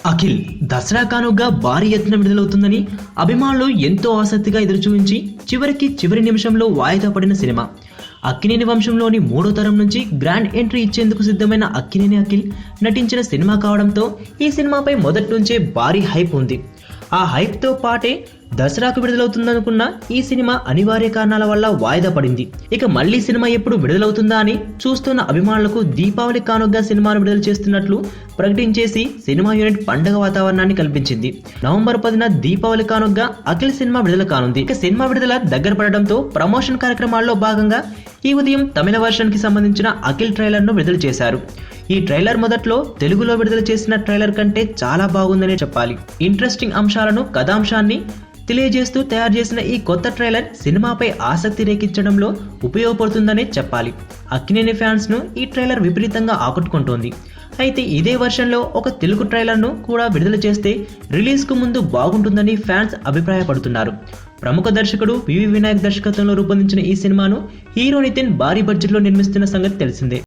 అఖిల్ దసరా కానుగ్గా భారీ ఎత్తున విడుదలవుతుందని అభిమానులు ఎంతో ఆసక్తిగా ఎదురుచూపించి చివరి నిమిషంలో వాయిదా పడిన సినిమా. అక్కినేని వంశంలోని మూడో తరం నుంచి గ్రాండ్ ఎంట్రీ ఇచ్చేందుకు సిద్ధమైన అక్కినేని అఖిల్ నటించిన సినిమా కావడంతో ఈ సినిమాపై మొదటి నుంచే భారీ హైప్ ఉంది. ఆ హైప్తో పాటే దసరాకు విడుదలవుతుందనుకున్న ఈ సినిమా అనివార్య కారణాల వల్ల వాయిదా పడింది. ఇక మళ్ళీ సినిమా ఎప్పుడు విడుదలవుతుందా అని చూస్తున్న అభిమానులకు దీపావళి కానుగ్గా సినిమాను విడుదల చేస్తున్నట్లు ప్రకటించేసి సినిమా యూనిట్ పండగ వాతావరణాన్ని కల్పించింది. నవంబర్ 10న దీపావళి కానుగ్గా అఖిల్ సినిమా విడుదల కానుంది. ఇక సినిమా విడుదల దగ్గర పడడంతో ప్రమోషన్ కార్యక్రమాల్లో భాగంగా ఈ ఉదయం తమిళ వర్షన్ కి సంబంధించిన అఖిల్ ట్రైలర్ ను విడుదల చేశారు. ఈ ట్రైలర్ మొదట్లో తెలుగులో విడుదల చేసిన ట్రైలర్ కంటే చాలా బాగుందనే చెప్పాలి. ఇంట్రెస్టింగ్ అంశాలను, కథాంశాన్ని తెలియజేస్తూ తయారు చేసిన ఈ కొత్త ట్రైలర్ సినిమాపై ఆసక్తి రేకించడంలో ఉపయోగపడుతుందనే చెప్పాలి. అక్కినేని ఫ్యాన్స్ ను ఈ ట్రైలర్ విపరీతంగా ఆకట్టుకుంటోంది. అయితే ఇదే వర్షన్లో ఒక తెలుగు ట్రైలర్ను కూడా విడుదల చేస్తే రిలీజ్కు ముందు బాగుంటుందని ఫ్యాన్స్ అభిప్రాయపడుతున్నారు. ప్రముఖ దర్శకుడు వివి వినాయక్ దర్శకత్వంలో రూపొందించిన ఈ సినిమాను హీరో నితిన్ భారీ బడ్జెట్లో నిర్మిస్తున్న సంగతి తెలిసిందే.